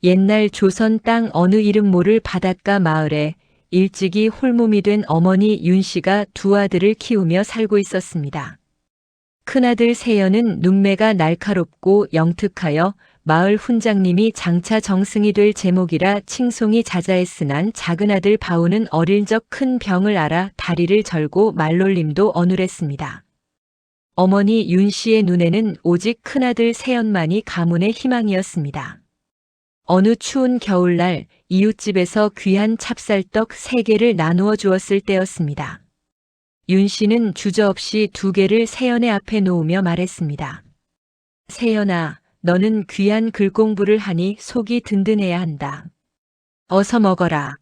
옛날 조선 땅 어느 이름 모를 바닷가 마을에 일찍이 홀몸이 된 어머니 윤 씨가 두 아들을 키우며 살고 있었습니다. 큰아들 세연은 눈매가 날카롭고 영특하여 마을 훈장님이 장차 정승이 될 제목이라 칭송이 자자했으나 작은아들 바우는 어릴 적 큰 병을 앓아 다리를 절고 말놀림도 어눌했습니다. 어머니 윤 씨의 눈에는 오직 큰아들 세연만이 가문의 희망이었습니다. 어느 추운 겨울날 이웃집에서 귀한 찹쌀떡 3개를 나누어 주었을 때였습니다. 윤 씨는 주저없이 2개를 세연의 앞에 놓으며 말했습니다. 세연아, 너는 귀한 글공부를 하니 속이 든든해야 한다. 어서 먹어라.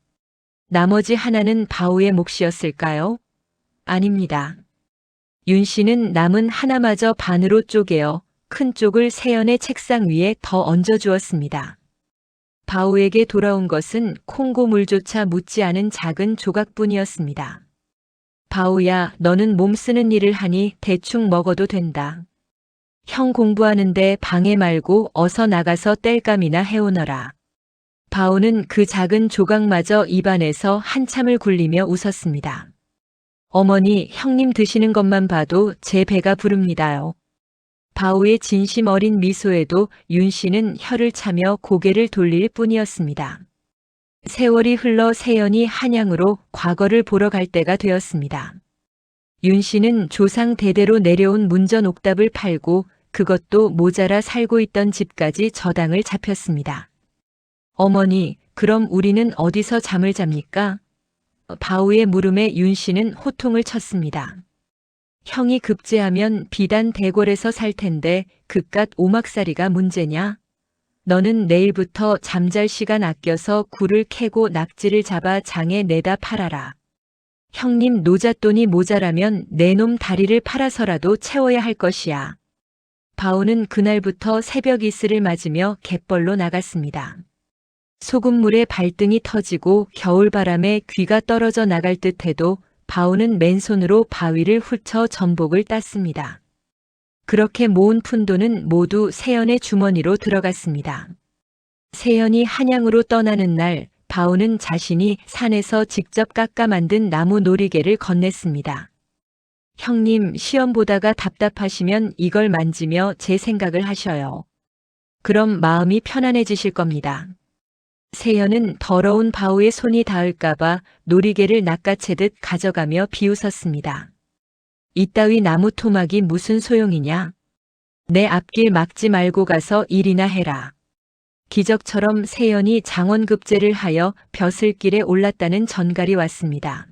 나머지 하나는 바우의 몫이었을까요? 아닙니다. 윤 씨는 남은 하나마저 반으로 쪼개어 큰 쪽을 세연의 책상 위에 더 얹어 주었습니다. 바우에게 돌아온 것은 콩고물조차 묻지 않은 작은 조각뿐이었습니다. 바우야, 너는 몸 쓰는 일을 하니 대충 먹어도 된다. 형 공부하는데 방해 말고 어서 나가서 땔감이나 해오너라. 바우는 그 작은 조각마저 입안에서 한참을 굴리며 웃었습니다. 어머니, 형님 드시는 것만 봐도 제 배가 부릅니다요. 바우의 진심 어린 미소에도 윤 씨는 혀를 차며 고개를 돌릴 뿐이었습니다. 세월이 흘러 세연이 한양으로 과거를 보러 갈 때가 되었습니다. 윤 씨는 조상 대대로 내려온 문전 옥답을 팔고 그것도 모자라 살고 있던 집까지 저당을 잡혔습니다. 어머니, 그럼 우리는 어디서 잠을 잡니까? 바우의 물음에 윤 씨는 호통을 쳤습니다. 형이 급제하면 비단 대궐에서 살 텐데 그깟 오막살이가 문제냐? 너는 내일부터 잠잘 시간 아껴서 굴을 캐고 낙지를 잡아 장에 내다 팔아라. 형님 노잣돈이 모자라면 내 놈 다리를 팔아서라도 채워야 할 것이야. 바우는 그날부터 새벽 이슬을 맞으며 갯벌로 나갔습니다. 소금물에 발등이 터지고 겨울바람에 귀가 떨어져 나갈 듯해도 바우는 맨손으로 바위를 훑어 전복을 땄습니다. 그렇게 모은 푼돈은 모두 세연의 주머니로 들어갔습니다. 세연이 한양으로 떠나는 날 바우는 자신이 산에서 직접 깎아 만든 나무 놀이개를 건넸습니다. 형님, 시험 보다가 답답하시면 이걸 만지며 제 생각을 하셔요. 그럼 마음이 편안해지실 겁니다. 세연은 더러운 바우의 손이 닿을까봐 놀이개를 낚아채듯 가져가며 비웃었습니다. 이따위 나무 토막이 무슨 소용이냐? 내 앞길 막지 말고 가서 일이나 해라. 기적처럼 세연이 장원급제를 하여 벼슬길에 올랐다는 전갈이 왔습니다.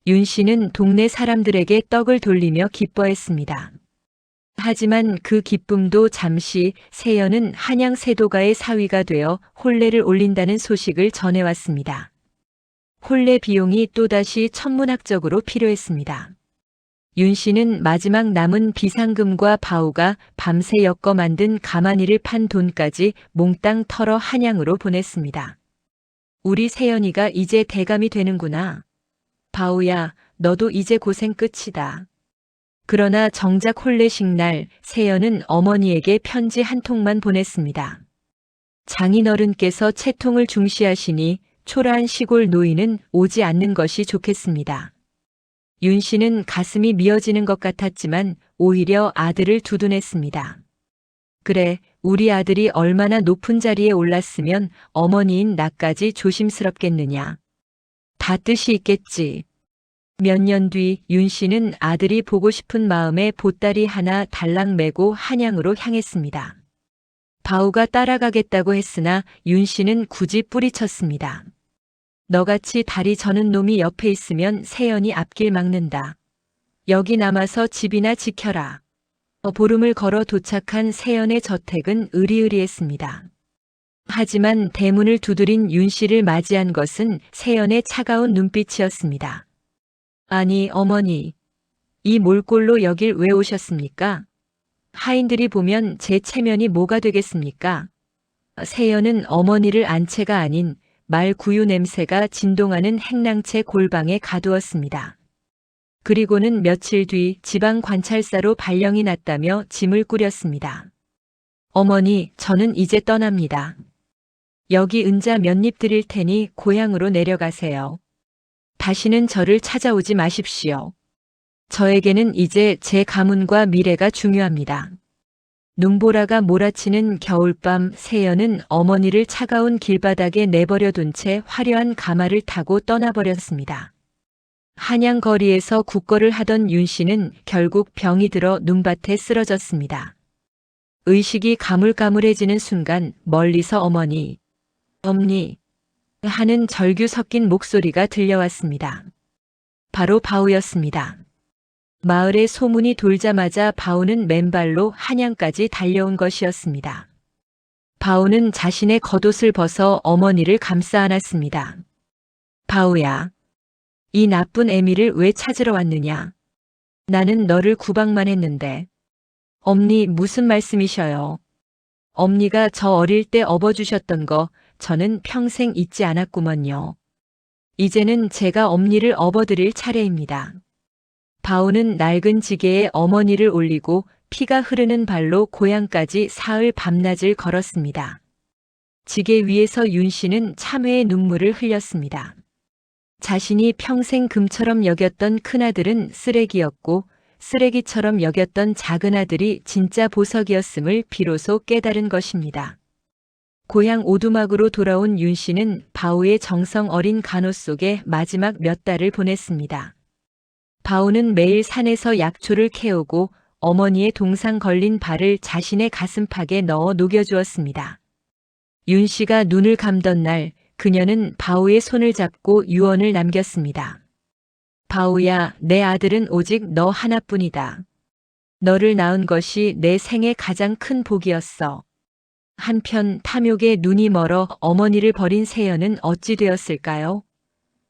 윤 씨는 동네 사람들에게 떡을 돌리며 기뻐했습니다. 하지만 그 기쁨도 잠시 세연은 한양 세도가의 사위가 되어 혼례를 올린다는 소식을 전해왔습니다. 혼례 비용이 또다시 천문학적으로 필요했습니다. 윤 씨는 마지막 남은 비상금과 바우가 밤새 엮어 만든 가마니를 판 돈까지 몽땅 털어 한양으로 보냈습니다. 우리 세연이가 이제 대감이 되는구나. 바우야, 너도 이제 고생 끝이다. 그러나 정작 혼례식 날 세연은 어머니에게 편지 한 통만 보냈습니다. 장인어른께서 채통을 중시하시니 초라한 시골 노인은 오지 않는 것이 좋겠습니다. 윤 씨는 가슴이 미어지는 것 같았지만 오히려 아들을 두둔했습니다. 그래, 우리 아들이 얼마나 높은 자리에 올랐으면 어머니인 나까지 조심스럽겠느냐. 다 뜻이 있겠지. 몇 년 뒤 윤 씨는 아들이 보고 싶은 마음에 보따리 하나 달랑 메고 한양으로 향했습니다. 바우가 따라가겠다고 했으나 윤 씨는 굳이 뿌리쳤습니다. 너같이 다리 저는 놈이 옆에 있으면 세연이 앞길 막는다. 여기 남아서 집이나 지켜라. 보름을 걸어 도착한 세연의 저택은 으리으리했습니다. 하지만 대문을 두드린 윤 씨를 맞이한 것은 세연의 차가운 눈빛이었습니다. 아니, 어머니, 이 몰골로 여길 왜 오셨습니까? 하인들이 보면 제 체면이 뭐가 되겠습니까? 세연은 어머니를 안채가 아닌 말 구유 냄새가 진동하는 행랑채 골방에 가두었습니다. 그리고는 며칠 뒤 지방 관찰사로 발령이 났다며 짐을 꾸렸습니다. 어머니, 저는 이제 떠납니다. 여기 은자 몇 입 드릴 테니 고향으로 내려가세요. 다시는 저를 찾아오지 마십시오. 저에게는 이제 제 가문과 미래가 중요합니다. 눈보라가 몰아치는 겨울밤 세연은 어머니를 차가운 길바닥에 내버려 둔 채 화려한 가마를 타고 떠나버렸습니다. 한양 거리에서 국거를 하던 윤 씨는 결국 병이 들어 눈밭에 쓰러졌습니다. 의식이 가물가물해지는 순간 멀리서 어머니 하는 절규 섞인 목소리가 들려왔습니다. 바로 바우였습니다. 마을에 소문이 돌자마자 바우는 맨발로 한양까지 달려온 것이었습니다. 바우는 자신의 겉옷을 벗어 어머니를 감싸 안았습니다. 바우야, 이 나쁜 애미를 왜 찾으러 왔느냐? 나는 너를 구박만 했는데. 엄니 무슨 말씀이셔요? 엄니가 저 어릴 때 업어주셨던 거 저는 평생 잊지 않았구먼요. 이제는 제가 엄니를 업어드릴 차례입니다. 바우는 낡은 지게에 어머니를 올리고 피가 흐르는 발로 고향까지 사흘 밤낮을 걸었습니다. 지게 위에서 윤 씨는 참회의 눈물을 흘렸습니다. 자신이 평생 금처럼 여겼던 큰아들은 쓰레기였고 쓰레기처럼 여겼던 작은아들이 진짜 보석이었음을 비로소 깨달은 것입니다. 고향 오두막으로 돌아온 윤 씨는 바우의 정성 어린 간호 속에 마지막 몇 달을 보냈습니다. 바우는 매일 산에서 약초를 캐오고 어머니의 동상 걸린 발을 자신의 가슴팍에 넣어 녹여주었습니다. 윤 씨가 눈을 감던 날 그녀는 바우의 손을 잡고 유언을 남겼습니다. 바우야, 내 아들은 오직 너 하나뿐이다. 너를 낳은 것이 내 생의 가장 큰 복이었어. 한편 탐욕에 눈이 멀어 어머니를 버린 세연은 어찌 되었을까요?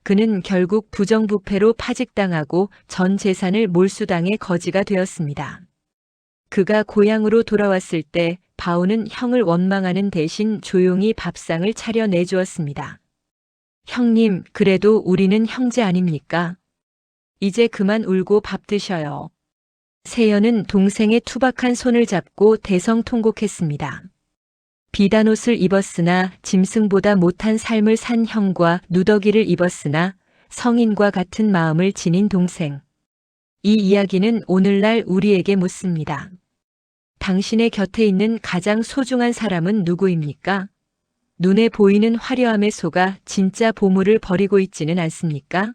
그는 결국 부정부패로 파직당하고 전 재산을 몰수당해 거지가 되었습니다. 그가 고향으로 돌아왔을 때 바우는 형을 원망하는 대신 조용히 밥상을 차려 내주었습니다. 형님, 그래도 우리는 형제 아닙니까? 이제 그만 울고 밥 드셔요. 세연은 동생의 투박한 손을 잡고 대성통곡했습니다. 비단 옷을 입었으나 짐승보다 못한 삶을 산 형과 누더기를 입었으나 성인과 같은 마음을 지닌 동생. 이 이야기는 오늘날 우리에게 묻습니다. 당신의 곁에 있는 가장 소중한 사람은 누구입니까? 눈에 보이는 화려함에 속아 진짜 보물을 버리고 있지는 않습니까?